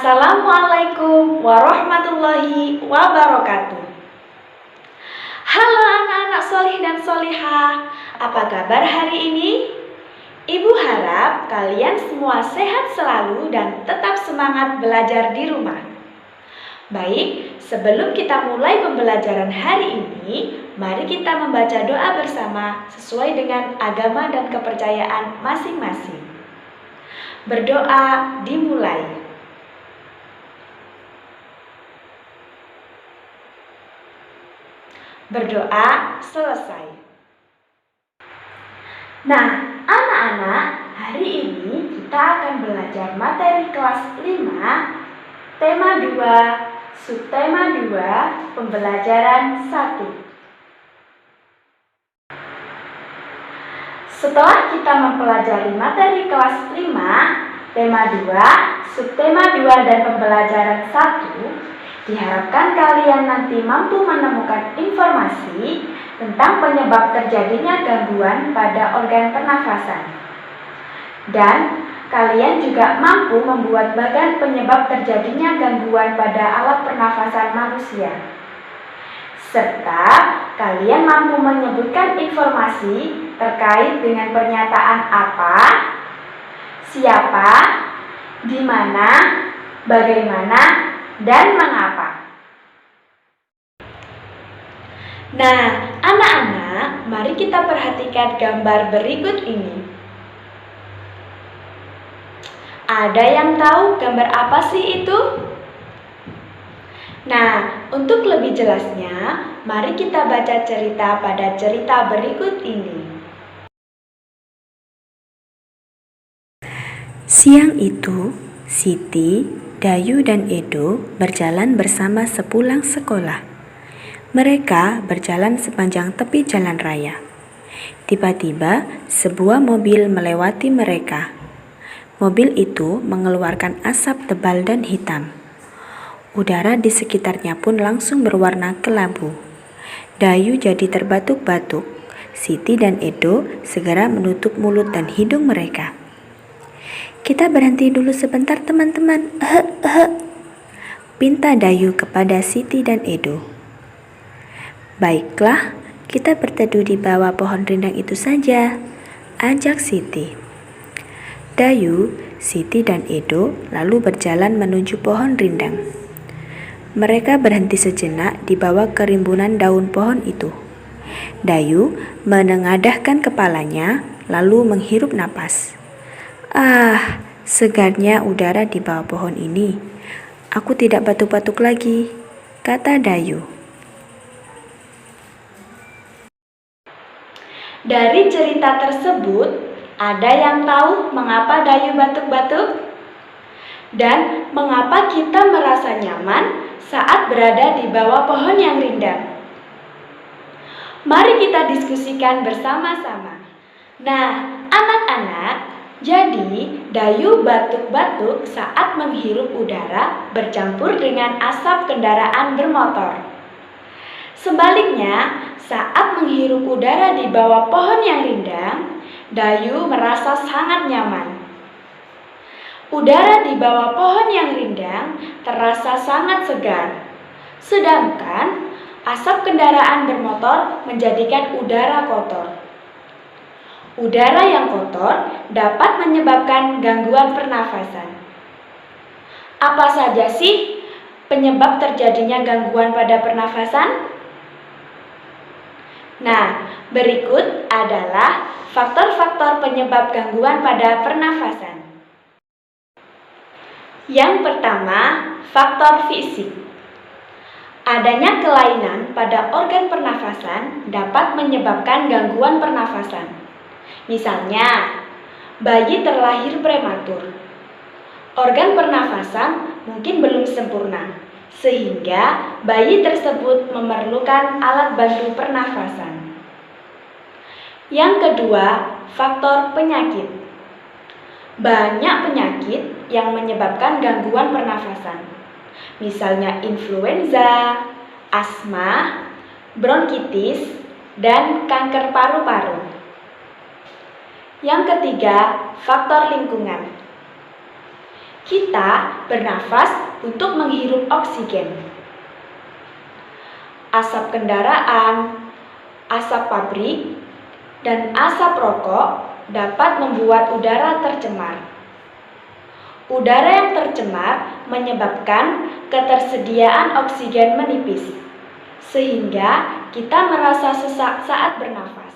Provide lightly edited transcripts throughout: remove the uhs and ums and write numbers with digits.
Assalamualaikum warahmatullahi wabarakatuh. Halo anak-anak solih dan solihah, apa kabar hari ini? Ibu harap kalian semua sehat selalu dan tetap semangat belajar di rumah. Baik, sebelum kita mulai pembelajaran hari ini, mari kita membaca doa bersama sesuai dengan agama dan kepercayaan masing-masing. Berdoa dimulai. Berdoa selesai. Nah, anak-anak, hari ini kita akan belajar materi kelas 5, tema 2, subtema 2, pembelajaran 1. Setelah kita mempelajari materi kelas 5, tema 2, subtema 2, dan pembelajaran 1, diharapkan kalian nanti mampu menemukan informasi tentang penyebab terjadinya gangguan pada organ pernafasan. Dan kalian juga mampu membuat bagan penyebab terjadinya gangguan pada alat pernafasan manusia. Serta kalian mampu menyebutkan informasi terkait dengan pernyataan apa, siapa, di mana, bagaimana, dan mengapa. Nah, anak-anak, mari kita perhatikan gambar berikut ini. Ada yang tahu gambar apa sih itu? Nah, untuk lebih jelasnya, mari kita baca cerita pada cerita berikut ini. Siang itu, Siti, Dayu, dan Edo berjalan bersama sepulang sekolah. Mereka berjalan sepanjang tepi jalan raya. Tiba-tiba, sebuah mobil melewati mereka. Mobil itu mengeluarkan asap tebal dan hitam. Udara di sekitarnya pun langsung berwarna kelabu. Dayu jadi terbatuk-batuk. Siti dan Edo segera menutup mulut dan hidung mereka. "Kita berhenti dulu sebentar, teman-teman," pinta Dayu kepada Siti dan Edo. "Baiklah, kita berteduh di bawah pohon rindang itu saja," ajak Siti. Dayu, Siti, dan Edo lalu berjalan menuju pohon rindang. Mereka berhenti sejenak di bawah kerimbunan daun pohon itu. Dayu menengadahkan kepalanya lalu menghirup napas. "Ah, segarnya udara di bawah pohon ini. Aku tidak batuk-batuk lagi," kata Dayu. Dari cerita tersebut, ada yang tahu mengapa Dayu batuk-batuk? Dan mengapa kita merasa nyaman saat berada di bawah pohon yang rindang? Mari kita diskusikan bersama-sama. Nah, anak-anak, jadi, Dayu batuk-batuk saat menghirup udara bercampur dengan asap kendaraan bermotor. Sebaliknya, saat menghirup udara di bawah pohon yang rindang, Dayu merasa sangat nyaman. Udara di bawah pohon yang rindang terasa sangat segar, sedangkan asap kendaraan bermotor menjadikan udara kotor. Udara yang kotor dapat menyebabkan gangguan pernafasan. Apa saja sih penyebab terjadinya gangguan pada pernafasan? Nah, berikut adalah faktor-faktor penyebab gangguan pada pernafasan. Yang pertama, faktor fisik. Adanya kelainan pada organ pernafasan dapat menyebabkan gangguan pernafasan. Misalnya, bayi terlahir prematur. Organ pernafasan mungkin belum sempurna, sehingga bayi tersebut memerlukan alat bantu pernafasan. Yang kedua, faktor penyakit. Banyak penyakit yang menyebabkan gangguan pernafasan. Misalnya influenza, asma, bronkitis, dan kanker paru-paru. Yang ketiga, faktor lingkungan. Kita bernafas untuk menghirup oksigen. Asap kendaraan, asap pabrik, dan asap rokok dapat membuat udara tercemar. Udara yang tercemar menyebabkan ketersediaan oksigen menipis, sehingga kita merasa sesak saat bernafas.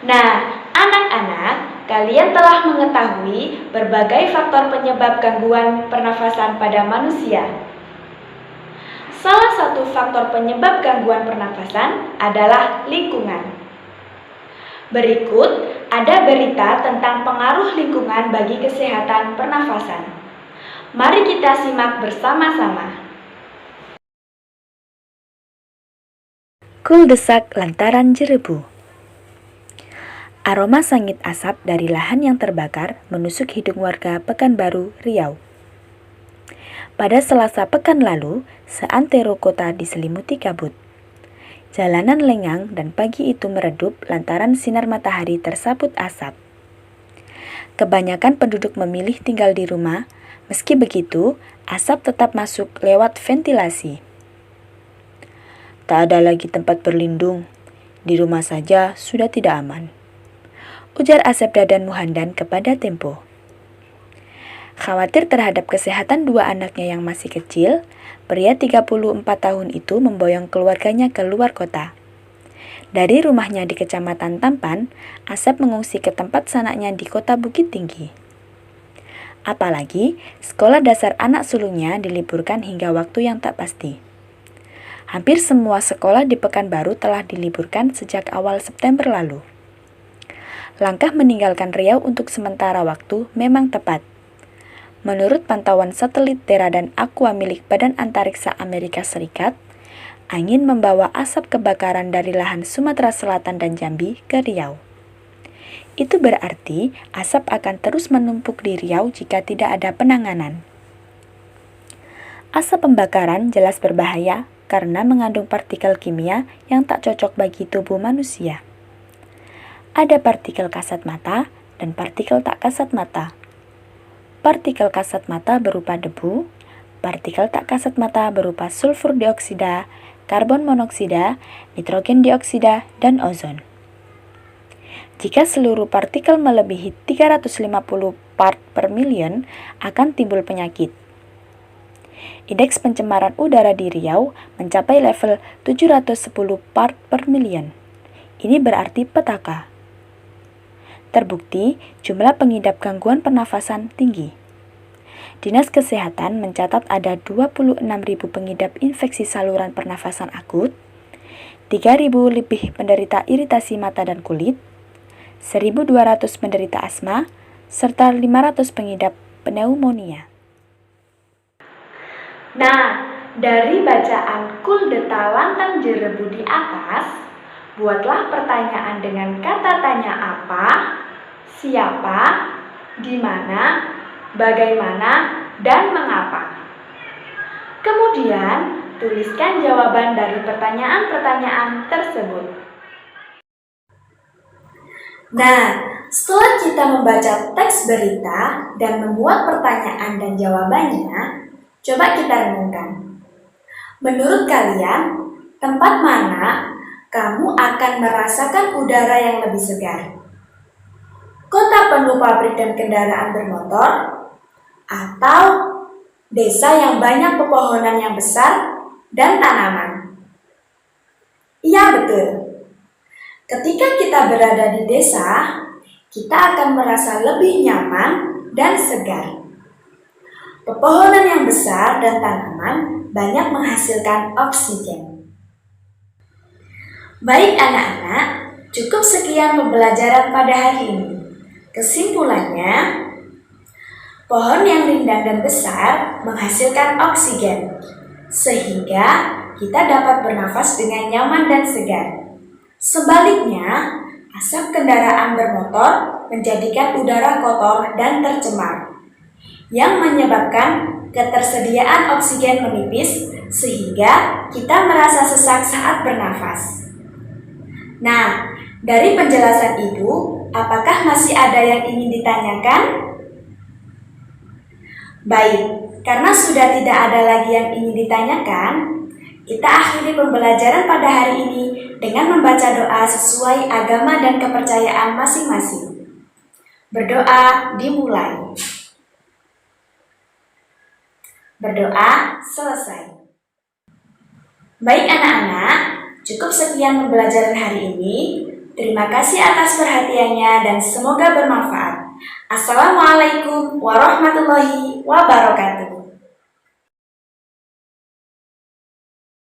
Nah, anak-anak, kalian telah mengetahui berbagai faktor penyebab gangguan pernafasan pada manusia. Salah satu faktor penyebab gangguan pernafasan adalah lingkungan. Berikut ada berita tentang pengaruh lingkungan bagi kesehatan pernafasan. Mari kita simak bersama-sama. Kuldesak lantaran jerebu. Aroma sangit asap dari lahan yang terbakar menusuk hidung warga Pekanbaru, Riau. Pada Selasa pekan lalu, seantero kota diselimuti kabut. Jalanan lengang dan pagi itu meredup lantaran sinar matahari tersaput asap. Kebanyakan penduduk memilih tinggal di rumah, meski begitu, asap tetap masuk lewat ventilasi. Tak ada lagi tempat berlindung, di rumah saja sudah tidak aman, ujar Asep Dadan Muhandan kepada Tempo. Khawatir terhadap kesehatan dua anaknya yang masih kecil, pria 34 tahun itu memboyong keluarganya ke luar kota. Dari rumahnya di Kecamatan Tampan, Asep mengungsi ke tempat sanaknya di Kota Bukit Tinggi. Apalagi, sekolah dasar anak sulungnya diliburkan hingga waktu yang tak pasti. Hampir semua sekolah di Pekanbaru telah diliburkan sejak awal September lalu. Langkah meninggalkan Riau untuk sementara waktu memang tepat. Menurut pantauan satelit Terra dan Aqua milik Badan Antariksa Amerika Serikat, angin membawa asap kebakaran dari lahan Sumatera Selatan dan Jambi ke Riau. Itu berarti asap akan terus menumpuk di Riau jika tidak ada penanganan. Asap pembakaran jelas berbahaya karena mengandung partikel kimia yang tak cocok bagi tubuh manusia. Ada partikel kasat mata dan partikel tak kasat mata. Partikel kasat mata berupa debu, partikel tak kasat mata berupa sulfur dioksida, karbon monoksida, nitrogen dioksida, dan ozon. Jika seluruh partikel melebihi 350 part per million, akan timbul penyakit. Indeks pencemaran udara di Riau mencapai level 710 part per million. Ini berarti petaka. Terbukti, jumlah pengidap gangguan pernafasan tinggi. Dinas Kesehatan mencatat ada 26.000 pengidap infeksi saluran pernafasan akut, 3.000 lebih penderita iritasi mata dan kulit, 1.200 penderita asma, serta 500 pengidap pneumonia. Nah, dari bacaan kuldeta lantang jerebu di atas, buatlah pertanyaan dengan kata tanya apa, siapa, di mana, bagaimana, dan mengapa. Kemudian, tuliskan jawaban dari pertanyaan-pertanyaan tersebut. Nah, setelah kita membaca teks berita dan membuat pertanyaan dan jawabannya, coba kita renungkan. Menurut kalian, tempat mana kamu akan merasakan udara yang lebih segar? Kota penuh pabrik dan kendaraan bermotor, atau desa yang banyak pepohonan yang besar dan tanaman? Iya, betul. Ketika kita berada di desa, kita akan merasa lebih nyaman dan segar. Pepohonan yang besar dan tanaman banyak menghasilkan oksigen. Baik anak-anak, cukup sekian pembelajaran pada hari ini. Kesimpulannya, pohon yang rindang dan besar menghasilkan oksigen, sehingga kita dapat bernafas dengan nyaman dan segar. Sebaliknya, asap kendaraan bermotor menjadikan udara kotor dan tercemar, yang menyebabkan ketersediaan oksigen menipis, sehingga kita merasa sesak saat bernafas. Nah, dari penjelasan Ibu, apakah masih ada yang ingin ditanyakan? Baik, karena sudah tidak ada lagi yang ingin ditanyakan, kita akhiri pembelajaran pada hari ini dengan membaca doa sesuai agama dan kepercayaan masing-masing. Berdoa dimulai. Berdoa selesai. Baik anak-anak, cukup sekian pembelajaran hari ini. Terima kasih atas perhatiannya dan semoga bermanfaat. Assalamualaikum warahmatullahi wabarakatuh.